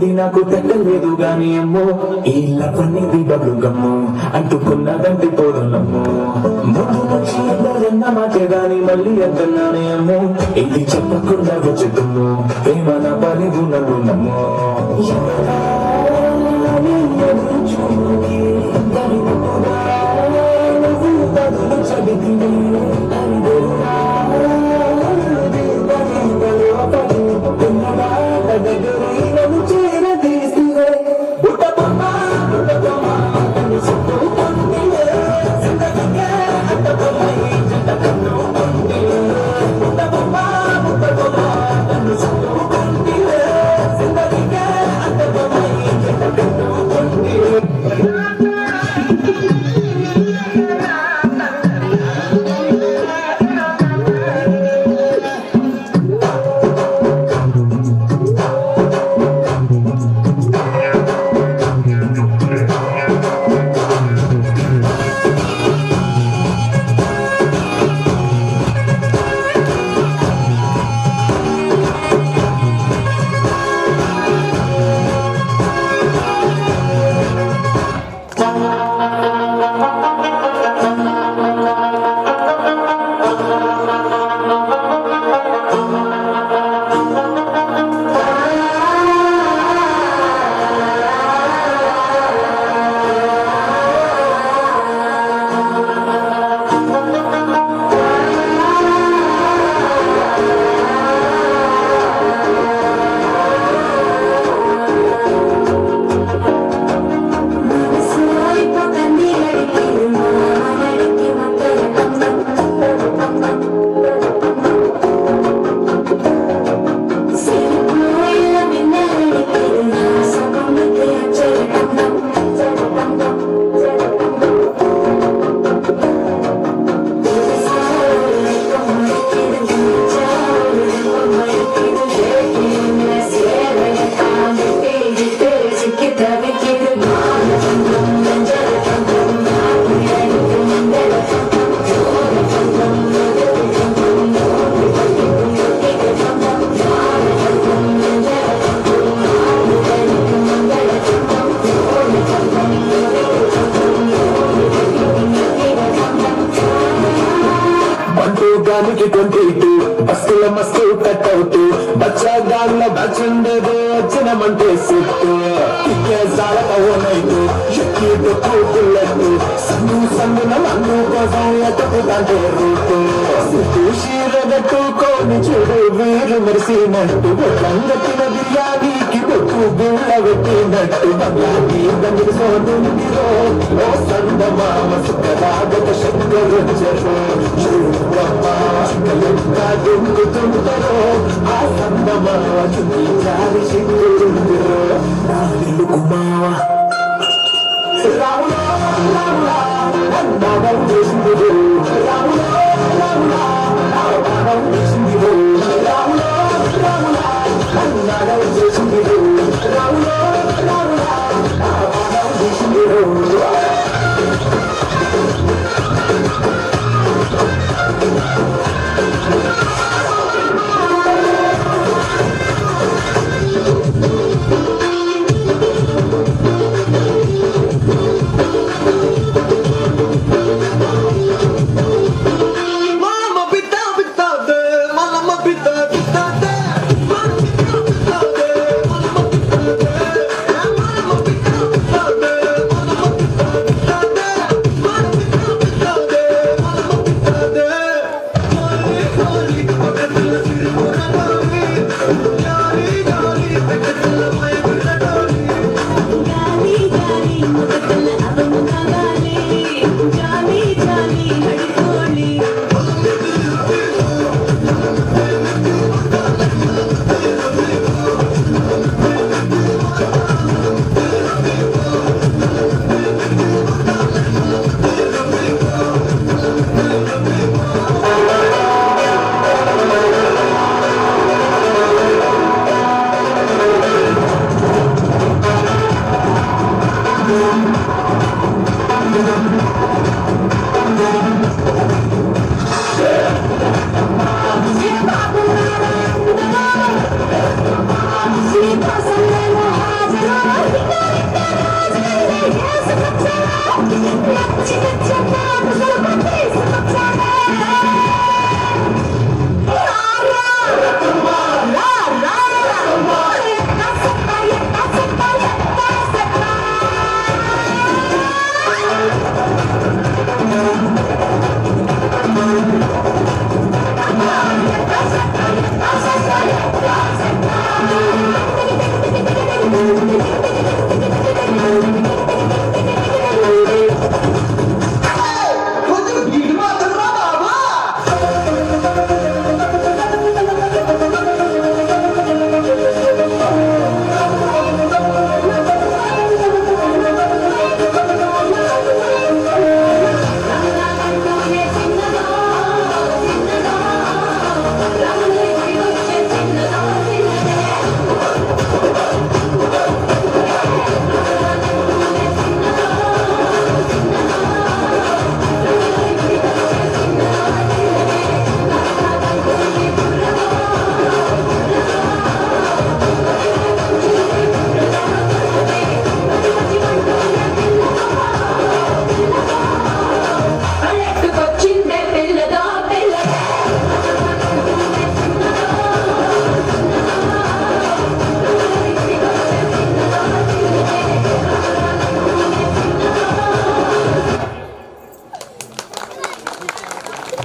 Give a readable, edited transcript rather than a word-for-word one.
అనేది నాకు తగ్గలేదు గాని అమ్మో ఈ లవ్ అనేది బబ్లు గమ్ము అంటుకున్నదంటే పోదనమ్మో ముందు నుంచి అందరన్న మాటే గాని మళ్ళీ అంటున్నానే అమ్మో ఇది చెప్పకుండా వచ్చుతుమ్ము ప్రేమ నా పనివు నన్ను నమ్మో గాలికి 22 బస్సుల మస్తు కట్అవుట్ బచ్చాగాళ్ళ బచ్చుండేదే వచ్చినమంటే సిట్టు ఇకే సాలక ఓనైతు ఎక్కి డొక్కు బుల్లెట్ సందున మందు కోసం ఎట్టుకుంటే రూటు సిట్టు షీరగట్టుకోని చూడు వీరు మెరిసినట్టు గొట్టంగట్టిన బిర్యానీకి బొక్కు బిళ్ళ పెట్టినట్టు బంగాకి దండికి సోదుందిరో ఓ సందమామ సుఖరాగత శంకరొచ్చరు దుంకుతుంటారో ఆ సందమావ చుట్టి చాలి శంకరుందిరో నా నిలుకు మావ రాములా రాములా అన్నాగం చేసింది రాములా రాములా